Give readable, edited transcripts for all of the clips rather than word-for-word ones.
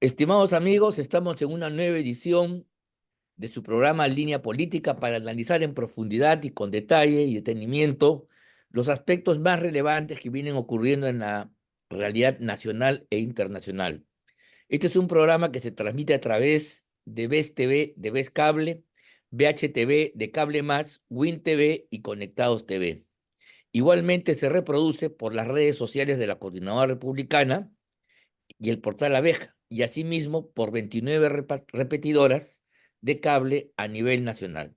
Estimados amigos, estamos en una nueva edición de su programa Línea Política para analizar en profundidad y con detalle y detenimiento los aspectos más relevantes que vienen ocurriendo en la realidad nacional e internacional. Este es un programa que se transmite a través de VES TV, de VES Cable, VHTV, de Cable Más, Win TV y Conectados TV. Igualmente se reproduce por las redes sociales de la Coordinadora Republicana y el portal Abeja, y asimismo por 29 repetidoras de cable a nivel nacional.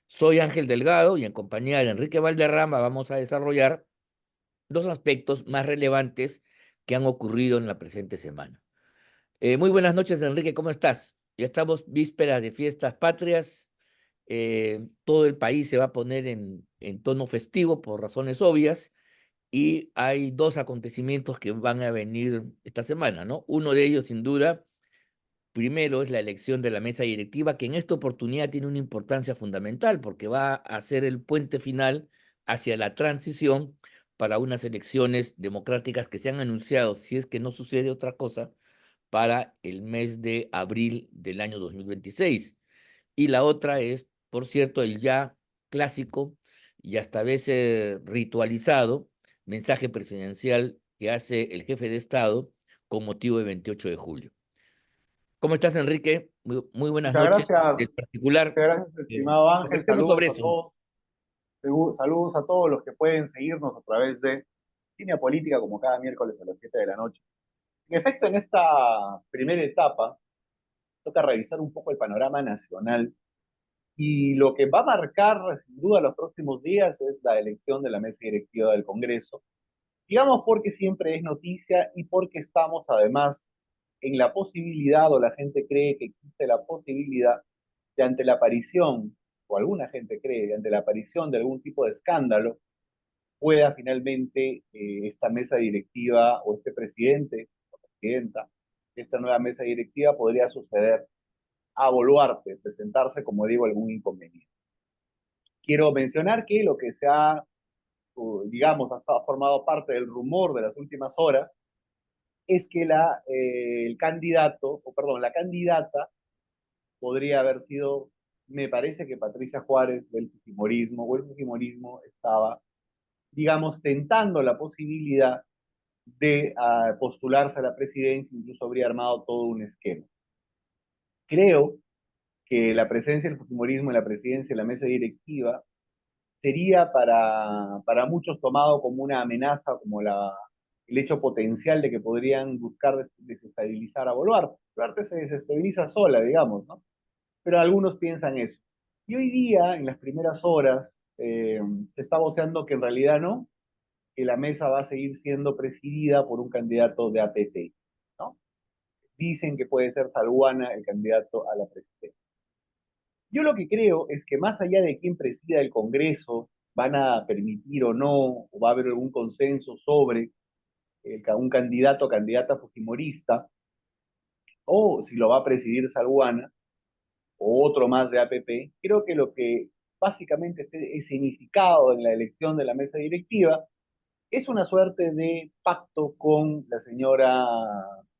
Soy Ángel Delgado y en compañía de Enrique Valderrama vamos a desarrollar los aspectos más relevantes que han ocurrido en la presente semana. Muy buenas noches, Enrique, ¿cómo estás? Ya estamos vísperas de fiestas patrias. Todo el país se va a poner en tono festivo por razones obvias. Y hay dos acontecimientos que van a venir esta semana, ¿no? Uno de ellos, sin duda, primero es la elección de la mesa directiva, que en esta oportunidad tiene una importancia fundamental porque va a ser el puente final hacia la transición para unas elecciones democráticas que se han anunciado, si es que no sucede otra cosa, para el mes de abril del año 2026. Y la otra es, por cierto, el ya clásico y hasta a veces ritualizado mensaje presidencial que hace el jefe de Estado con motivo del 28 de julio. ¿Cómo estás, Enrique? Muy buenas Muchas noches. gracias, En particular, muchas gracias, estimado Ángel. conversemos sobre Saludos a eso. todos, saludos a todos los que pueden seguirnos a través de Línea Política, como cada miércoles a las 7 de la noche. En efecto, en esta primera etapa, toca revisar un poco el panorama nacional y lo que va a marcar, sin duda, los próximos días es la elección de la mesa directiva del Congreso. Digamos porque siempre es noticia y porque estamos además en la posibilidad, o la gente cree que existe la posibilidad de ante la aparición, o alguna gente cree, de ante la aparición de algún tipo de escándalo, pueda finalmente esta mesa directiva o este presidente o presidenta, esta nueva mesa directiva podría suceder a Boluarte, presentarse, como digo, algún inconveniente. Quiero mencionar que lo que se ha, digamos, ha formado parte del rumor de las últimas horas es que el candidato, o perdón, la candidata podría haber sido, me parece que Patricia Juárez del Fujimorismo, o el Fujimorismo estaba, digamos, tentando la posibilidad de postularse a la presidencia, incluso habría armado todo un esquema. Creo que la presencia del Fujimorismo en la presidencia, en la mesa directiva, sería para muchos tomado como una amenaza, como el hecho potencial de que podrían buscar desestabilizar a Boluarte. Boluarte se desestabiliza sola, digamos, ¿no? Pero algunos piensan eso. Y hoy día, en las primeras horas, se está voceando que en realidad no, que la mesa va a seguir siendo presidida por un candidato de APT, ¿no? Dicen que puede ser Salguana el candidato a la presidencia. Yo lo que creo es que más allá de quién presida el Congreso, van a permitir o no, o va a haber algún consenso sobre un candidato o candidata fujimorista, o si lo va a presidir Salguana, o otro más de APP, creo que lo que básicamente es significado en la elección de la mesa directiva es una suerte de pacto con la señora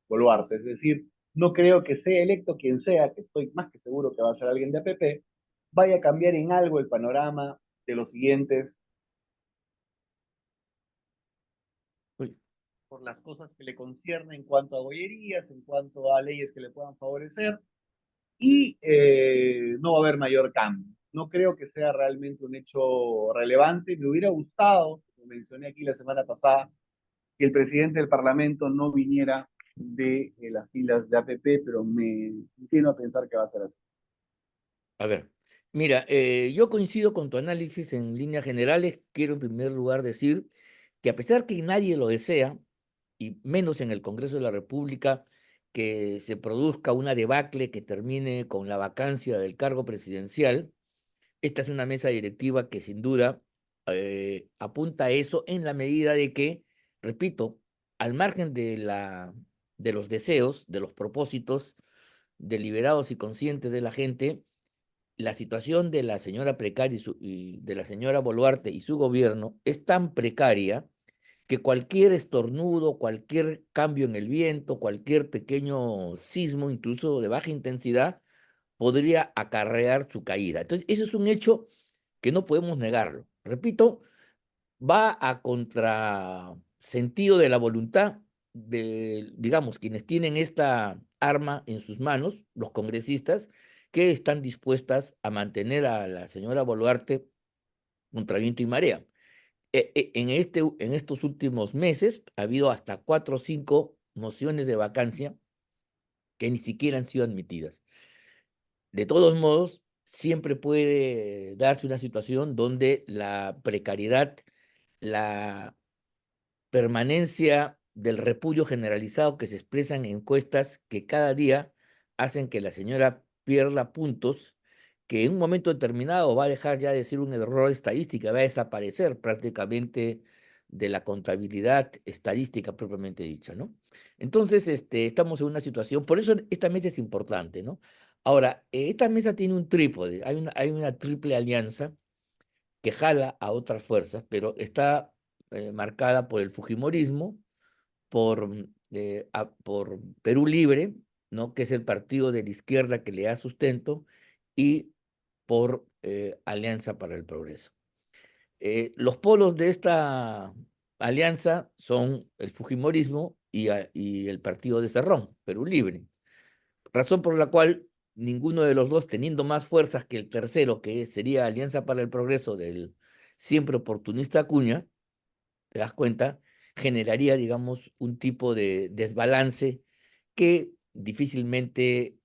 Boluarte. Es decir, no creo que sea electo quien sea, que estoy más que seguro que va a ser alguien de APP, vaya a cambiar en algo el panorama de los siguientes Uy. por las cosas que le conciernen en cuanto a gollerías, en cuanto a leyes que le puedan favorecer, y no va a haber mayor cambio. No creo que sea realmente un hecho relevante. Me hubiera gustado, como mencioné aquí la semana pasada, que el presidente del Parlamento no viniera de las filas de APP, pero me inclino a pensar que va a ser así. A ver, mira, yo coincido con tu análisis en líneas generales. Quiero en primer lugar decir que a pesar que nadie lo desea, y menos en el Congreso de la República, que se produzca una debacle que termine con la vacancia del cargo presidencial, esta es una mesa directiva que sin duda apunta a eso en la medida de que, repito, al margen de los deseos, de los propósitos deliberados y conscientes de la gente, la situación de la señora Precaria y de la señora Boluarte y su gobierno es tan precaria que cualquier estornudo, cualquier cambio en el viento, cualquier pequeño sismo, incluso de baja intensidad, podría acarrear su caída. Entonces, eso es un hecho que no podemos negarlo. Repito, va a contrasentido de la voluntad de, digamos, quienes tienen esta arma en sus manos, los congresistas, que están dispuestas a mantener a la señora Boluarte contra viento y marea. En estos últimos meses ha habido hasta 4 o 5 mociones de vacancia que ni siquiera han sido admitidas. De todos modos, siempre puede darse una situación donde la precariedad, la permanencia del repudio generalizado que se expresa en encuestas que cada día hacen que la señora pierda puntos, que en un momento determinado va a dejar ya de ser un error estadístico, va a desaparecer prácticamente de la contabilidad estadística propiamente dicha, ¿no? Entonces, estamos en una situación, por eso esta mesa es importante, ¿no? Ahora, esta mesa tiene un trípode, hay una triple alianza que jala a otras fuerzas, pero está marcada por el fujimorismo, por Perú Libre, ¿no? Que es el partido de la izquierda que le da sustento, y por Alianza para el Progreso. Los polos de esta alianza son el fujimorismo y el partido de Cerrón, Perú Libre, razón por la cual ninguno de los dos, teniendo más fuerzas que el tercero, que sería Alianza para el Progreso del siempre oportunista Acuña, te das cuenta, generaría, digamos, un tipo de desbalance que difícilmente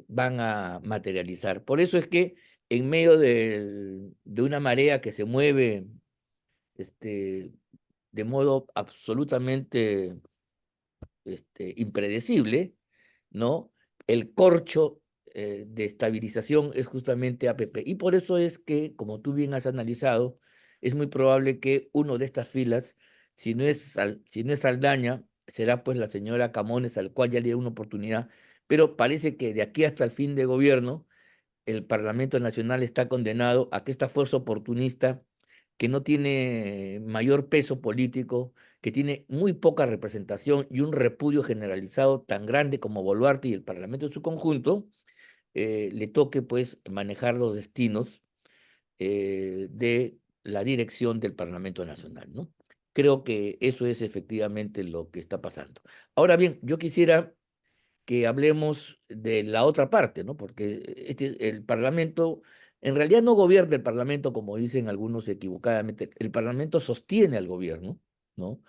van a materializar. Por eso es que en medio de una marea que se mueve de modo absolutamente impredecible, ¿no? El corcho de estabilización es justamente APP. Y por eso es que, como tú bien has analizado, es muy probable que uno de estas filas, si no es Saldaña, será pues la señora Camones, al cual ya le dio una oportunidad, pero parece que de aquí hasta el fin de gobierno, el Parlamento Nacional está condenado a que esta fuerza oportunista, que no tiene mayor peso político, que tiene muy poca representación y un repudio generalizado tan grande como Boluarte y el Parlamento en su conjunto, le toque pues manejar los destinos de la dirección del Parlamento Nacional, ¿no? Creo que eso es efectivamente lo que está pasando. Ahora bien, yo quisiera que hablemos de la otra parte, ¿no? Porque el Parlamento, en realidad no gobierna el Parlamento, como dicen algunos equivocadamente, el Parlamento sostiene al gobierno, ¿no?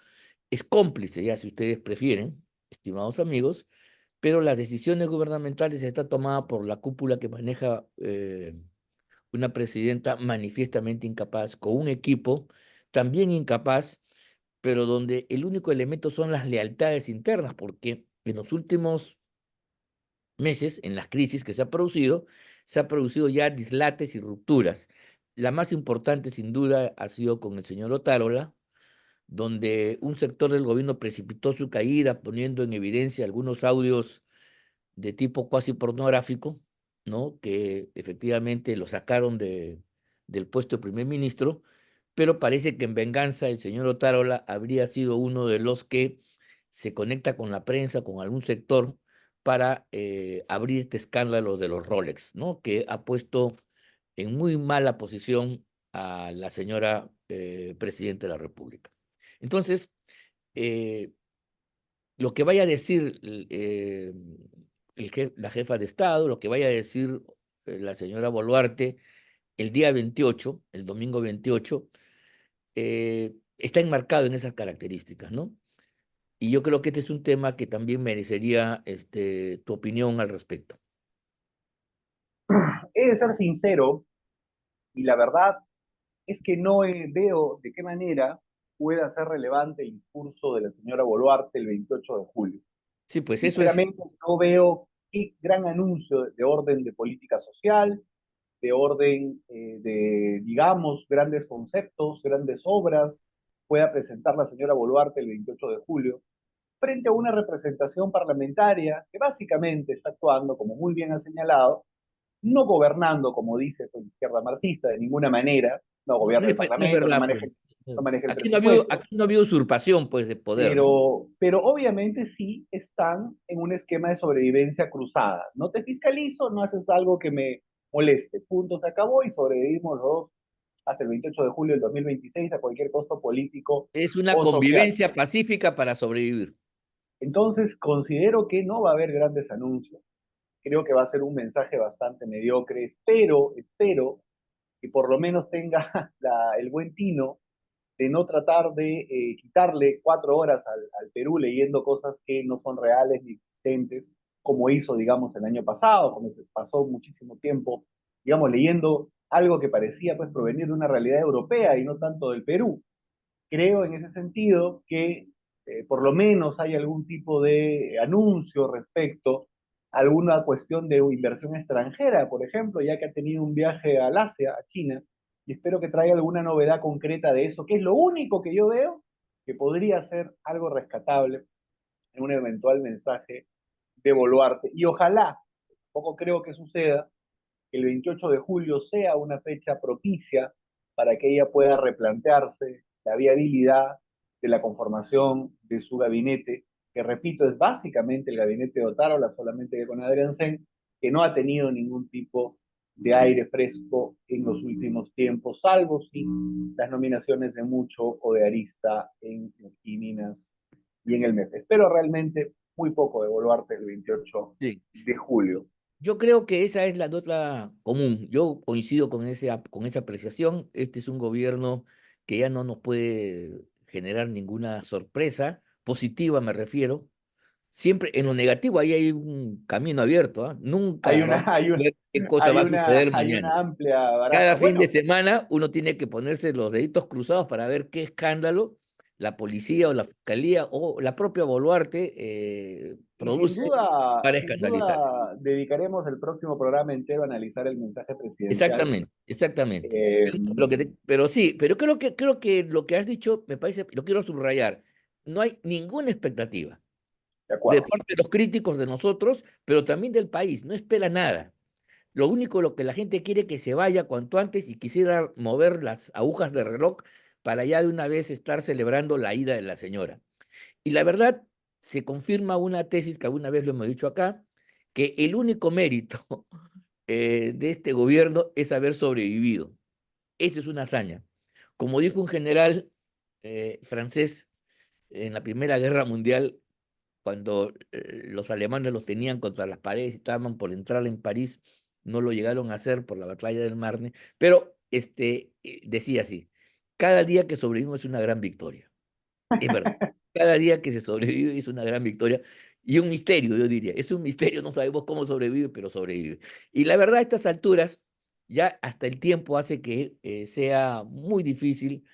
Es cómplice, ya si ustedes prefieren, estimados amigos, pero las decisiones gubernamentales están tomadas por la cúpula que maneja una presidenta manifiestamente incapaz, con un equipo también incapaz, pero donde el único elemento son las lealtades internas, porque en los últimos meses, en las crisis que se ha producido ya dislates y rupturas. La más importante, sin duda, ha sido con el señor Otárola, donde un sector del gobierno precipitó su caída, poniendo en evidencia algunos audios de tipo cuasi pornográfico, ¿no? Que efectivamente lo sacaron del puesto de primer ministro, pero parece que en venganza el señor Otárola habría sido uno de los que se conecta con la prensa, con algún sector, para abrir este escándalo de los Rolex, ¿no? Que ha puesto en muy mala posición a la señora Presidenta de la República. Entonces, eh, lo que vaya a decir la jefa de Estado, lo que vaya a decir la señora Boluarte el día 28, el domingo 28, está enmarcado en esas características, ¿no? Y yo creo que este es un tema que también merecería tu opinión al respecto. He de ser sincero, y la verdad es que no veo de qué manera pueda ser relevante el discurso de la señora Boluarte el 28 de julio. Sí, pues eso es, Sinceramente, no veo qué gran anuncio de orden de política social, de orden de, digamos, grandes conceptos, grandes obras, pueda presentar la señora Boluarte el 28 de julio, frente a una representación parlamentaria que básicamente está actuando, como muy bien ha señalado, no gobernando, como dice la izquierda marxista, de ninguna manera, no no, gobierna el no es Parlamento, no verdad, maneja. pues, no maneja el Aquí presupuesto. no ha habido usurpación, pues, de poder, ¿no? Pero obviamente sí están en un esquema de sobrevivencia cruzada. No te fiscalizo, no haces algo que me moleste. Punto, se acabó y sobrevivimos los dos hasta el 28 de julio del 2026 a cualquier costo político Es una o social. convivencia pacífica para sobrevivir. Entonces, considero que no va a haber grandes anuncios. Creo que va a ser un mensaje bastante mediocre. Espero que por lo menos tenga el buen tino de no tratar de quitarle 4 horas al Perú leyendo cosas que no son reales ni existentes, como hizo, digamos, el año pasado, como se pasó muchísimo tiempo, digamos, leyendo algo que parecía pues provenir de una realidad europea y no tanto del Perú. Creo en ese sentido que por lo menos hay algún tipo de anuncio respecto a alguna cuestión de inversión extranjera, por ejemplo, ya que ha tenido un viaje al Asia, a China, y espero que traiga alguna novedad concreta de eso, que es lo único que yo veo que podría ser algo rescatable en un eventual mensaje de Boluarte. Y ojalá, poco creo que suceda, que el 28 de julio sea una fecha propicia para que ella pueda replantearse la viabilidad de la conformación de su gabinete, que repito, es básicamente el gabinete de Otárola, solamente que con Adrián Sen, que no ha tenido ningún tipo de aire fresco en los últimos tiempos, salvo si las nominaciones de Mucho o de Arista en Minas y en el MEF. Pero realmente muy poco de Boluarte el 28 Sí. de julio. Yo creo que esa es la nota común. Yo coincido con esa apreciación. Este es un gobierno que ya no nos puede generar ninguna sorpresa, positiva me refiero. Siempre en lo negativo ahí hay un camino abierto, ¿ah? Nunca Hay vamos una, hay a un, ver qué cosa va a suceder hay mañana. una amplia baraja. Cada fin de Bueno, semana uno tiene que ponerse los deditos cruzados para ver qué escándalo la policía o la fiscalía o la propia Boluarte y produce para sin escandalizar. duda dedicaremos el próximo programa entero a analizar el mensaje presidencial. Exactamente, exactamente. Eh, Pero sí, pero creo que lo que has dicho me parece, lo quiero subrayar. No hay ninguna expectativa de de acuerdo. parte de los críticos de nosotros, pero también del país. No espera nada. Lo único lo que la gente quiere es que se vaya cuanto antes y quisiera mover las agujas del reloj para ya de una vez estar celebrando la ida de la señora. Y la verdad, se confirma una tesis que alguna vez lo hemos dicho acá, que el único mérito de este gobierno es haber sobrevivido. Esa es una hazaña. Como dijo un general francés en la Primera Guerra Mundial, cuando los alemanes los tenían contra las paredes y estaban por entrar en París, no lo llegaron a hacer por la batalla del Marne, pero decía así, cada día que sobrevivimos es una gran victoria. Es verdad, cada día que se sobrevive es una gran victoria y un misterio, yo diría, es un misterio, no sabemos cómo sobrevive, pero sobrevive. Y la verdad, a estas alturas, ya hasta el tiempo hace que sea muy difícil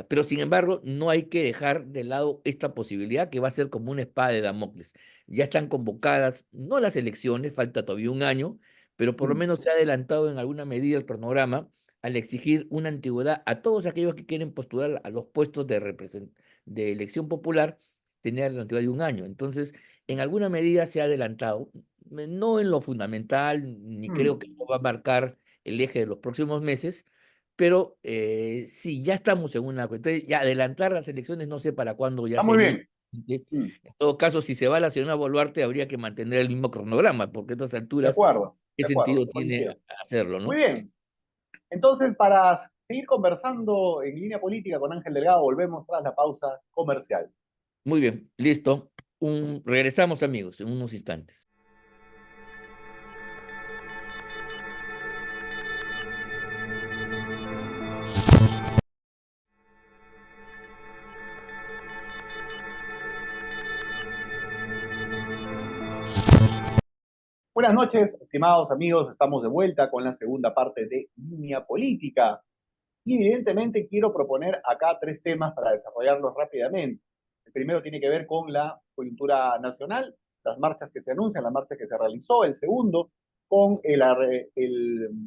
pero sin embargo, no hay que dejar de lado esta posibilidad que va a ser como una espada de Damocles. Ya están convocadas, no las elecciones, falta todavía un año, pero por lo menos se ha adelantado en alguna medida el cronograma al exigir una antigüedad a todos aquellos que quieren postular a los puestos de elección popular, tener la antigüedad de un año. Entonces, en alguna medida se ha adelantado, no en lo fundamental, ni creo que esto va a marcar el eje de los próximos meses, pero sí, ya estamos en una cuestión. Ya adelantar las elecciones no sé para cuándo ya Está muy sería. bien. Mm, En todo caso, si se va a la señora Boluarte, habría que mantener el mismo cronograma, porque a estas de alturas, acuerdo, ¿qué de acuerdo, sentido tiene coincido. hacerlo, Muy no? bien. Entonces, para seguir conversando en línea política con Ángel Delgado, volvemos tras la pausa comercial. Muy bien, listo. Regresamos, amigos, en unos instantes. Buenas noches, estimados amigos. Estamos de vuelta con la segunda parte de Línea Política. Y evidentemente quiero proponer acá 3 temas para desarrollarlos rápidamente. El primero tiene que ver con la coyuntura nacional, las marchas que se anuncian, la marcha que se realizó. El segundo, con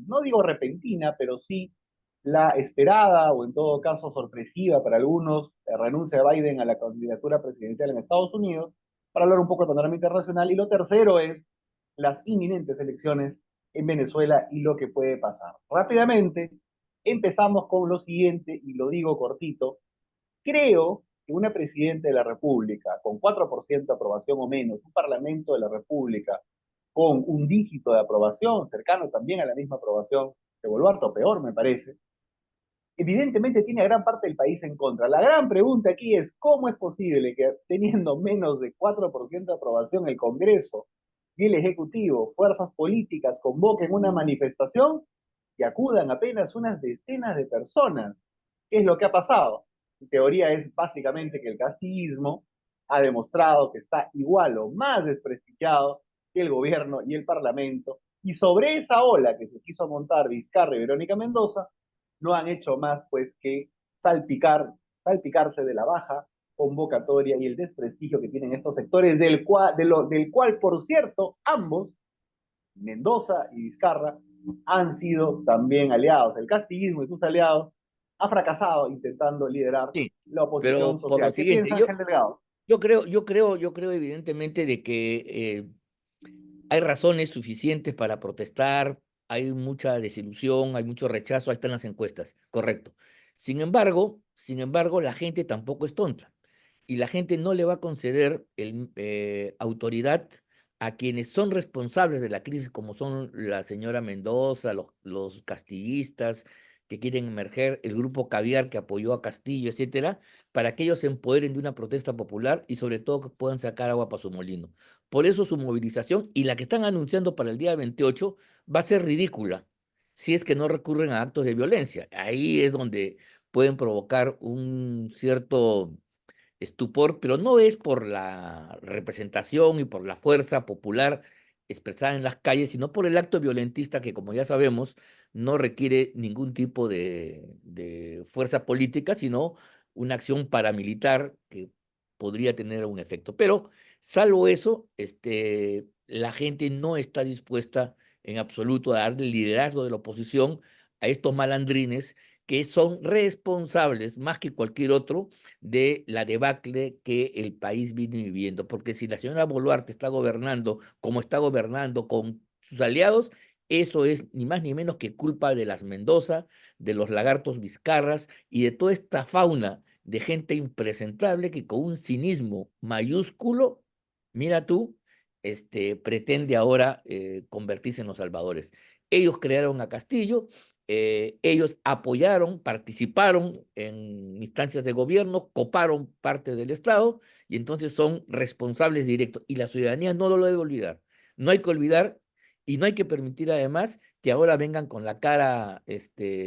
no digo repentina, pero sí la esperada o en todo caso sorpresiva para algunos, la renuncia de Biden a la candidatura presidencial en Estados Unidos, para hablar un poco del panorama internacional. Y lo tercero es las inminentes elecciones en Venezuela y lo que puede pasar. Rápidamente, Empezamos con lo siguiente, y lo digo cortito. Creo que una presidenta de la República con 4% de aprobación o menos, un Parlamento de la República con un dígito de aprobación, cercano también a la misma aprobación de Boluarte, o peor me parece, evidentemente tiene a gran parte del país en contra. La gran pregunta aquí es, ¿cómo es posible que teniendo menos de 4% de aprobación el Congreso y el Ejecutivo, fuerzas políticas, convoquen una manifestación y acudan apenas unas decenas de personas? ¿Qué es lo que ha pasado? Mi teoría es básicamente que el castillismo ha demostrado que está igual o más desprestigiado que el gobierno y el parlamento, y sobre esa ola que se quiso montar Vizcarra y Verónica Mendoza, no han hecho más pues que salpicarse de la baja convocatoria y el desprestigio que tienen estos sectores, del cual, por cierto, ambos, Mendoza y Vizcarra, han sido también aliados. El castillismo y sus aliados ha fracasado intentando liderar Sí, la oposición pero por lo social. ¿Qué siguiente, piensa Ángel Delgado? yo creo evidentemente de que hay razones suficientes para protestar, hay mucha desilusión, hay mucho rechazo, ahí están las encuestas, correcto. Sin embargo, la gente tampoco es tonta y la gente no le va a conceder autoridad a quienes son responsables de la crisis, como son la señora Mendoza, los castillistas que quieren emerger, el grupo Caviar que apoyó a Castillo, etcétera, para que ellos se empoderen de una protesta popular y sobre todo que puedan sacar agua para su molino. Por eso su movilización y la que están anunciando para el día 28 va a ser ridícula si es que no recurren a actos de violencia. Ahí es donde pueden provocar un cierto estupor, pero no es por la representación y por la fuerza popular expresada en las calles, sino por el acto violentista que, como ya sabemos, no requiere ningún tipo de fuerza política, sino una acción paramilitar que podría tener un efecto. Pero, salvo eso, la gente no está dispuesta en absoluto a darle liderazgo de la oposición a estos malandrines que son responsables más que cualquier otro de la debacle que el país viene viviendo. Porque si la señora Boluarte está gobernando como está gobernando con sus aliados, eso es ni más ni menos que culpa de las Mendoza, de los lagartos Vizcarras y de toda esta fauna de gente impresentable que con un cinismo mayúsculo, mira tú, pretende ahora convertirse en los salvadores. Ellos crearon a Castillo, ellos apoyaron, participaron en instancias de gobierno, coparon parte del Estado y entonces son responsables directos. Y la ciudadanía no lo debe olvidar. No hay que olvidar y no hay que permitir además que ahora vengan con la cara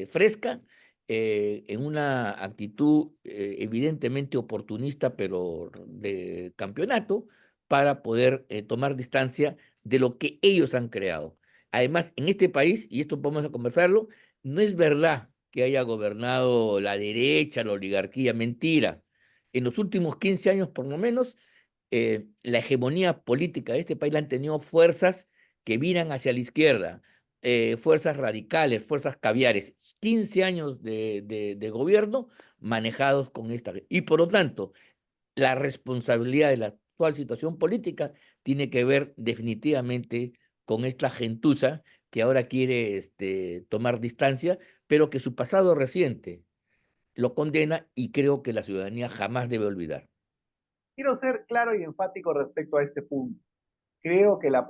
fresca, en una actitud evidentemente oportunista, pero de campeonato, para poder tomar distancia de lo que ellos han creado. Además, en este país, y esto vamos a conversarlo, no es verdad que haya gobernado la derecha, la oligarquía, mentira. En los últimos 15 años, por lo menos, la hegemonía política de este país la han tenido fuerzas que viran hacia la izquierda, fuerzas radicales, fuerzas caviares. 15 años de gobierno manejados con esta. Y por lo tanto, la responsabilidad de la actual situación política tiene que ver definitivamente con esta gentuza que ahora quiere tomar distancia, pero que su pasado reciente lo condena y creo que la ciudadanía jamás debe olvidar. Quiero ser claro y enfático respecto a este punto. Creo que la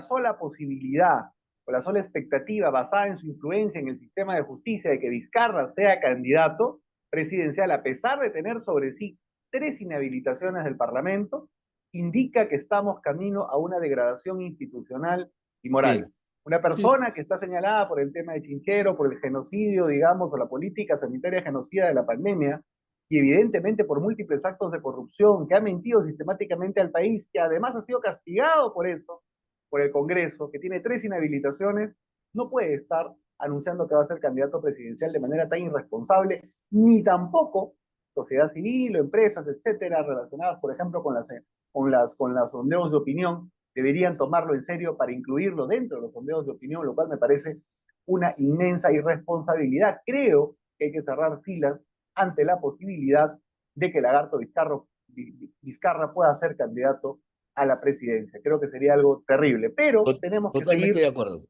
sola posibilidad o la sola expectativa basada en su influencia en el sistema de justicia de que Vizcarra sea candidato presidencial, a pesar de tener sobre sí 3 inhabilitaciones del Parlamento, indica que estamos camino a una degradación institucional y Sí, moral. Una sí, persona que está señalada por el tema de Chinchero, por el genocidio, digamos, o la política sanitaria genocida de la pandemia, y evidentemente por múltiples actos de corrupción, que ha mentido sistemáticamente al país, que además ha sido castigado por eso, por el Congreso, que tiene 3 inhabilitaciones, no puede estar anunciando que va a ser candidato presidencial de manera tan irresponsable, ni tampoco sociedad civil o empresas, etcétera, relacionadas, por ejemplo, con las sondeos de opinión, deberían tomarlo en serio para incluirlo dentro de los sondeos de opinión, lo cual me parece una inmensa irresponsabilidad. Creo que hay que cerrar filas ante la posibilidad de que Lagarto Vizcarra pueda ser candidato a la presidencia. Creo que sería algo terrible, pero tenemos que totalmente seguir de acuerdo.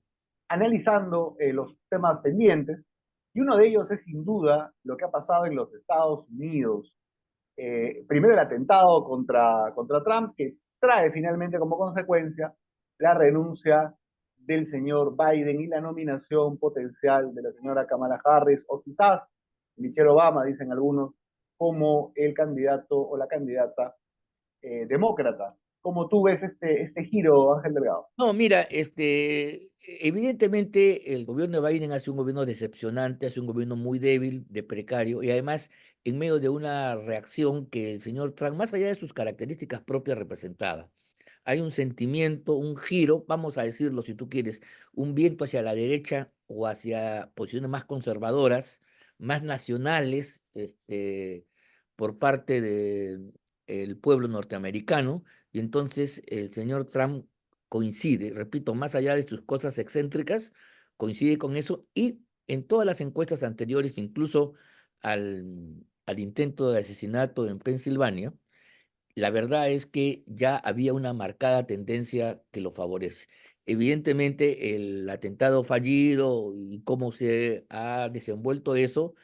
analizando los temas pendientes. Y uno de ellos es sin duda lo que ha pasado en los Estados Unidos. Primero el atentado contra Trump, que trae finalmente como consecuencia la renuncia del señor Biden y la nominación potencial de la señora Kamala Harris, o quizás Michelle Obama, dicen algunos, como el candidato o la candidata demócrata. ¿Cómo tú ves este giro, Ángel Delgado? No, mira, evidentemente el gobierno de Biden hace un gobierno decepcionante, hace un gobierno muy débil, de precario, y además en medio de una reacción que el señor Trump, más allá de sus características propias, representaba. Hay un sentimiento, un giro, vamos a decirlo si tú quieres, un viento hacia la derecha o hacia posiciones más conservadoras, más nacionales, por parte del pueblo norteamericano. Y entonces el señor Trump coincide, repito, más allá de sus cosas excéntricas, coincide con eso y en todas las encuestas anteriores, incluso al intento de asesinato en Pensilvania, la verdad es que ya había una marcada tendencia que lo favorece. Evidentemente, el atentado fallido y cómo se ha desenvuelto eso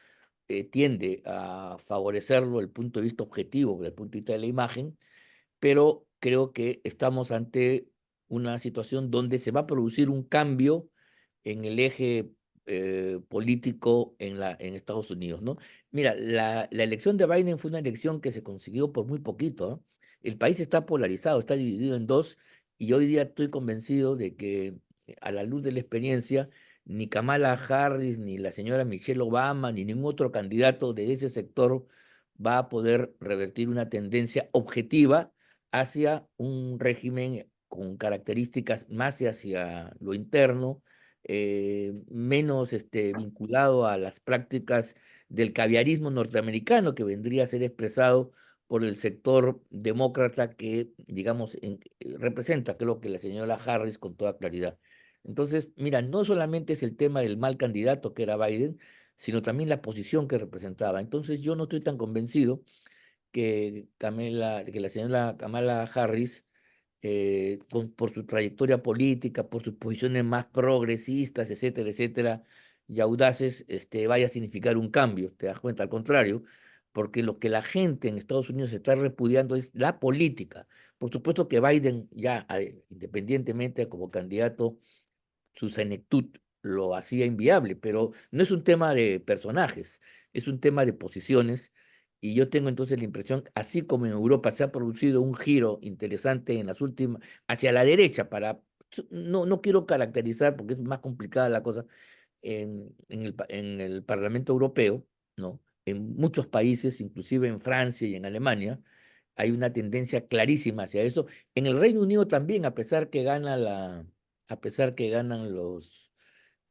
tiende a favorecerlo desde el punto de vista objetivo, desde el punto de vista de la imagen, pero creo que estamos ante una situación donde se va a producir un cambio en el eje político en Estados Unidos, ¿no? Mira, la elección de Biden fue una elección que se consiguió por muy poquito, ¿no? El país está polarizado, está dividido en dos, y hoy día estoy convencido de que a la luz de la experiencia, ni Kamala Harris, ni la señora Michelle Obama, ni ningún otro candidato de ese sector va a poder revertir una tendencia objetiva hacia un régimen con características más hacia lo interno, menos vinculado a las prácticas del caviarismo norteamericano que vendría a ser expresado por el sector demócrata que, digamos, representa, creo que la señora Harris con toda claridad. Entonces, mira, no solamente es el tema del mal candidato que era Biden, sino también la posición que representaba. Entonces, yo no estoy tan convencido que la señora Kamala Harris, por su trayectoria política, por sus posiciones más progresistas, etcétera, etcétera, y audaces, vaya a significar un cambio. ¿Te das cuenta? Al contrario, porque lo que la gente en Estados Unidos está repudiando es la política. Por supuesto que Biden ya, independientemente como candidato, su senectud lo hacía inviable, pero no es un tema de personajes, es un tema de posiciones. Y yo tengo entonces la impresión, así como en Europa se ha producido un giro interesante en las últimas, hacia la derecha, no quiero caracterizar porque es más complicada la cosa, en el Parlamento Europeo, ¿no? En muchos países, inclusive en Francia y en Alemania, hay una tendencia clarísima hacia eso. En el Reino Unido también, a pesar que ganan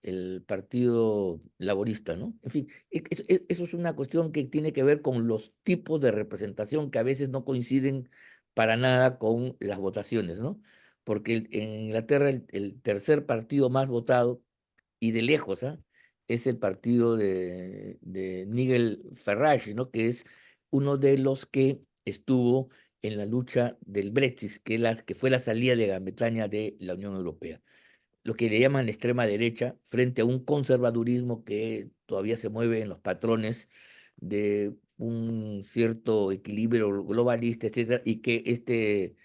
el Partido Laborista, ¿no? En fin, eso es una cuestión que tiene que ver con los tipos de representación que a veces no coinciden para nada con las votaciones, ¿no? Porque en Inglaterra el tercer partido más votado y de lejos, ¿ah? Es el partido de Nigel Farage, ¿no? Que es uno de los que estuvo en la lucha del Brexit, que fue la salida de Gran Bretaña de la Unión Europea. Lo que le llaman la extrema derecha, frente a un conservadurismo que todavía se mueve en los patrones de un cierto equilibrio globalista, etcétera, y que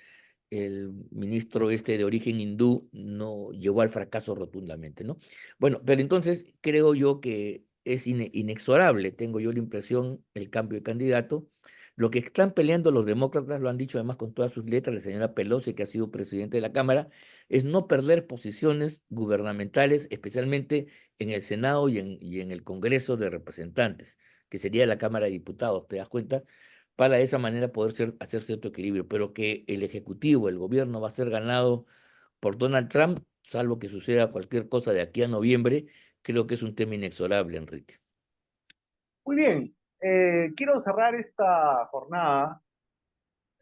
el ministro de origen hindú no llegó al fracaso rotundamente, ¿no? Bueno, pero entonces creo yo que es inexorable, tengo yo la impresión, el cambio de candidato. Lo que están peleando los demócratas, lo han dicho además con todas sus letras, la señora Pelosi, que ha sido presidente de la Cámara, es no perder posiciones gubernamentales, especialmente en el Senado y en el Congreso de Representantes, que sería la Cámara de Diputados, ¿te das cuenta? Para de esa manera poder hacer cierto equilibrio, pero que el Ejecutivo, el gobierno va a ser ganado por Donald Trump, salvo que suceda cualquier cosa de aquí a noviembre, creo que es un tema inexorable, Enrique. Muy bien, quiero cerrar esta jornada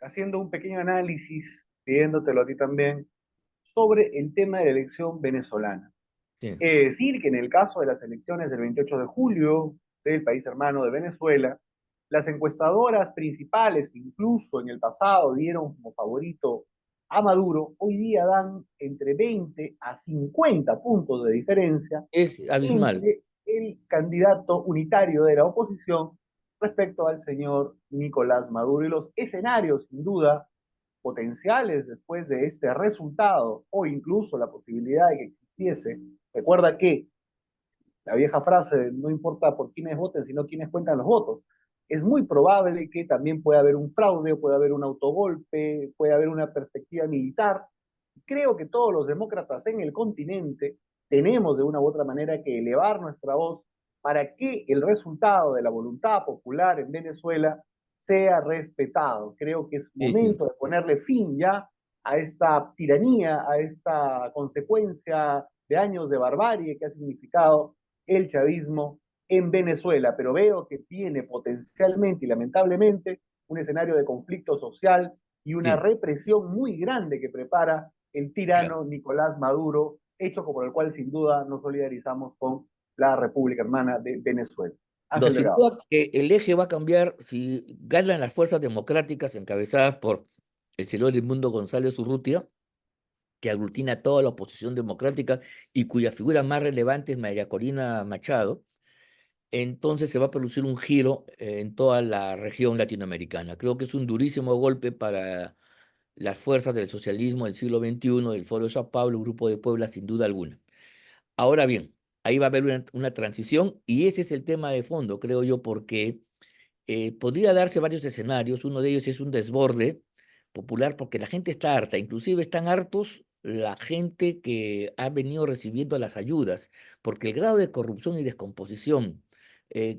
haciendo un pequeño análisis, pidiéndotelo a ti también, sobre el tema de la elección venezolana. Sí. Decir que en el caso de las elecciones del 28 de julio del país hermano de Venezuela, las encuestadoras principales que incluso en el pasado dieron como favorito a Maduro, hoy día dan entre 20 a 50 puntos de diferencia Es abismal. el candidato unitario de la oposición respecto al señor Nicolás Maduro. Y los escenarios, sin duda, potenciales después de este resultado, o incluso la posibilidad de que existiese. Recuerda que la vieja frase, no importa por quiénes voten, sino quiénes cuentan los votos. Es muy probable que también pueda haber un fraude, pueda haber un autogolpe, puede haber una perspectiva militar. Creo que todos los demócratas en el continente tenemos de una u otra manera que elevar nuestra voz para que el resultado de la voluntad popular en Venezuela sea respetado. Creo que es Sí, sí, momento de ponerle fin ya a esta tiranía, a esta consecuencia de años de barbarie que ha significado el chavismo en Venezuela, pero veo que tiene potencialmente y lamentablemente un escenario de conflicto social y una sí, represión muy grande que prepara el claro. tirano Nicolás Maduro, hecho por el cual sin duda nos solidarizamos con la República Hermana de Venezuela. No, Ángel sin Delgado. duda que el eje va a cambiar si ganan las fuerzas democráticas encabezadas por el señor Edmundo González Urrutia, que aglutina toda la oposición democrática y cuya figura más relevante es María Corina Machado. Entonces se va a producir un giro en toda la región latinoamericana. Creo que es un durísimo golpe para las fuerzas del socialismo del siglo XXI, del Foro de Sao Paulo, Grupo de Puebla, sin duda alguna. Ahora bien, ahí va a haber una transición y ese es el tema de fondo, creo yo, porque podría darse varios escenarios. Uno de ellos es un desborde popular porque la gente está harta, inclusive están hartos la gente que ha venido recibiendo las ayudas, porque el grado de corrupción y descomposición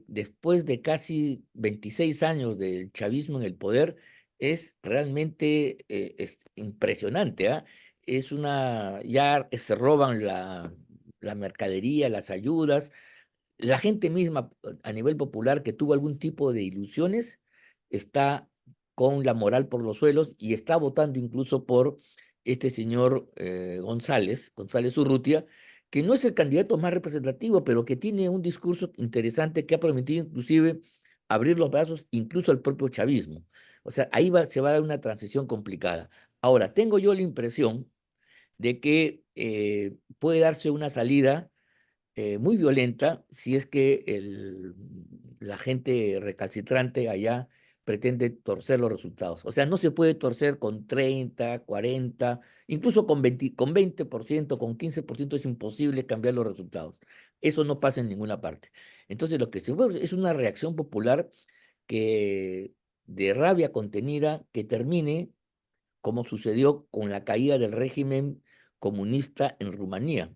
después de casi 26 años del chavismo en el poder es realmente es impresionante, ¿ah? Es una, ya se roban la mercadería, las ayudas, la gente misma a nivel popular que tuvo algún tipo de ilusiones está con la moral por los suelos y está votando incluso por este señor González Urrutia, que no es el candidato más representativo, pero que tiene un discurso interesante que ha permitido inclusive abrir los brazos incluso al propio chavismo. O sea, se va a dar una transición complicada. Ahora, tengo yo la impresión de que puede darse una salida muy violenta si es que la gente recalcitrante allá pretende torcer los resultados. O sea, no se puede torcer con 30, 40, incluso con 20%, con 15% es imposible cambiar los resultados. Eso no pasa en ninguna parte. Entonces, lo que se ve es una reacción popular que de rabia contenida que termine como sucedió con la caída del régimen comunista en Rumanía,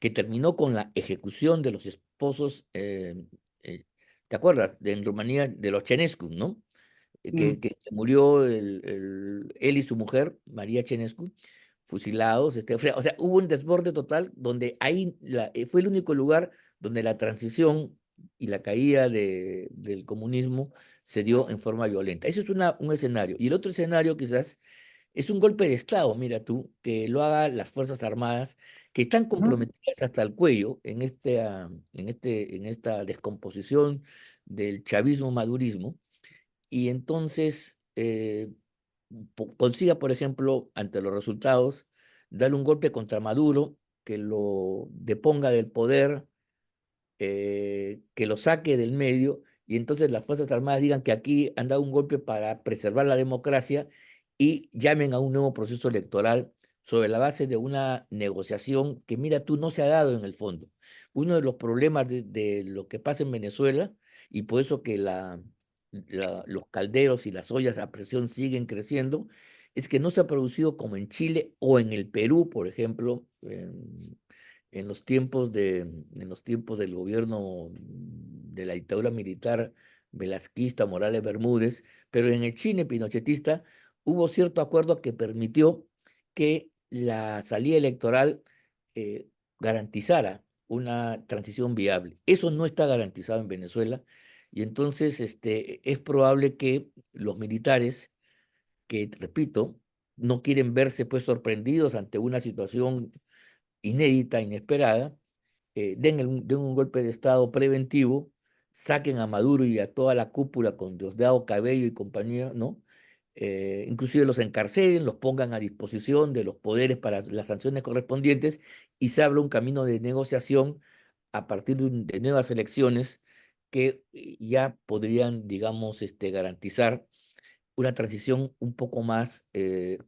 que terminó con la ejecución de los esposos, eh, ¿te acuerdas? En Rumanía, de los Cenescu, ¿no? Mm. Que murió él y su mujer, María Cenescu, fusilados. O sea, hubo un desborde total donde ahí fue el único lugar donde la transición y la caída del comunismo se dio en forma violenta. Ese es un escenario. Y el otro escenario quizás es un golpe de Estado, mira tú, que lo hagan las Fuerzas Armadas, que están Ujú. comprometidas hasta el cuello en esta descomposición del chavismo-madurismo, y entonces consiga, por ejemplo, ante los resultados, darle un golpe contra Maduro, que lo deponga del poder, que lo saque del medio y entonces las Fuerzas Armadas digan que aquí han dado un golpe para preservar la democracia y llamen a un nuevo proceso electoral sobre la base de una negociación que, mira tú, no se ha dado en el fondo. Uno de los problemas de lo que pasa en Venezuela y por eso que los calderos y las ollas a presión siguen creciendo, es que no se ha producido como en Chile o en el Perú, por ejemplo, en los tiempos del gobierno de la dictadura militar velasquista Morales Bermúdez, pero en el Chile pinochetista hubo cierto acuerdo que permitió que la salida electoral eh, garantizara una transición viable. Eso no está garantizado en Venezuela y entonces es probable que los militares, que repito, no quieren verse pues sorprendidos ante una situación inédita, inesperada, den un golpe de Estado preventivo, saquen a Maduro y a toda la cúpula con Diosdado Cabello y compañía, ¿no? Inclusive los encarcelen, los pongan a disposición de los poderes para las sanciones correspondientes y se abra un camino de negociación a partir de nuevas elecciones que ya podrían, digamos, garantizar una transición un poco más,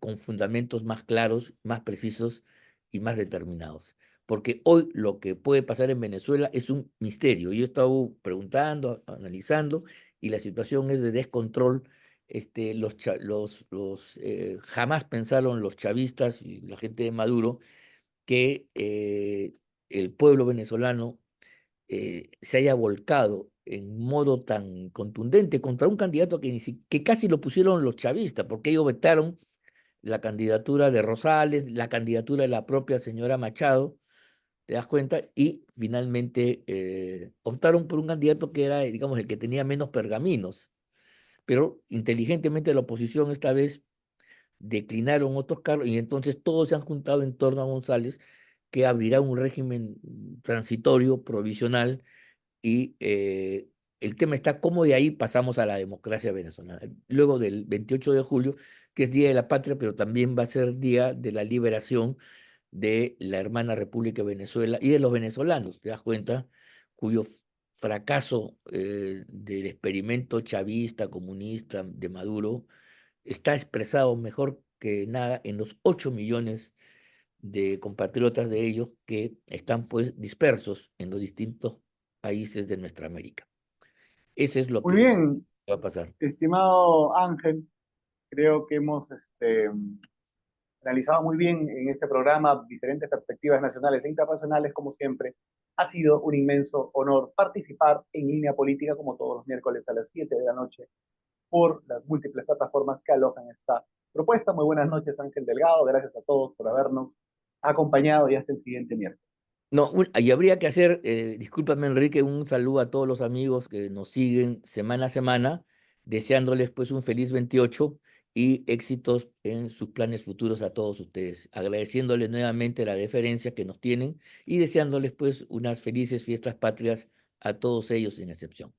con fundamentos más claros, más precisos y más determinados. Porque hoy lo que puede pasar en Venezuela es un misterio. Yo he estado preguntando, analizando, y la situación es de descontrol. Jamás pensaron los chavistas y la gente de Maduro que el pueblo venezolano se haya volcado en modo tan contundente contra un candidato que casi lo pusieron los chavistas, porque ellos vetaron la candidatura de Rosales, la candidatura de la propia señora Machado, ¿te das cuenta? Y finalmente optaron por un candidato que era, digamos, el que tenía menos pergaminos, pero inteligentemente la oposición esta vez declinaron otros cargos y entonces todos se han juntado en torno a González, que abrirá un régimen transitorio, provisional, y el tema está cómo de ahí pasamos a la democracia venezolana. Luego del 28 de julio, que es Día de la Patria, pero también va a ser Día de la Liberación de la hermana República de Venezuela y de los venezolanos, ¿te das cuenta? Cuyo fracaso del experimento chavista, comunista de Maduro está expresado mejor que nada en los 8 millones de compatriotas de ellos que están pues dispersos en los distintos países de nuestra América. Ese es lo Muy que bien, va a pasar. estimado Ángel, creo que hemos analizado muy bien en este programa diferentes perspectivas nacionales e internacionales, como siempre. Ha sido un inmenso honor participar en Línea Política como todos los miércoles a las 7 de la noche por las múltiples plataformas que alojan esta propuesta. Muy buenas noches, Ángel Delgado. Gracias a todos por habernos acompañado y hasta el siguiente miércoles. No, y habría que hacer, discúlpame Enrique, un saludo a todos los amigos que nos siguen semana a semana, deseándoles pues un feliz 28 y éxitos en sus planes futuros a todos ustedes, agradeciéndoles nuevamente la deferencia que nos tienen y deseándoles pues unas felices fiestas patrias a todos ellos sin excepción.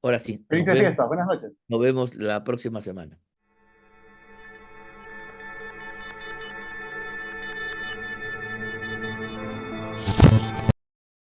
Ahora sí, Felices fiestas, buenas noches. nos vemos la próxima semana.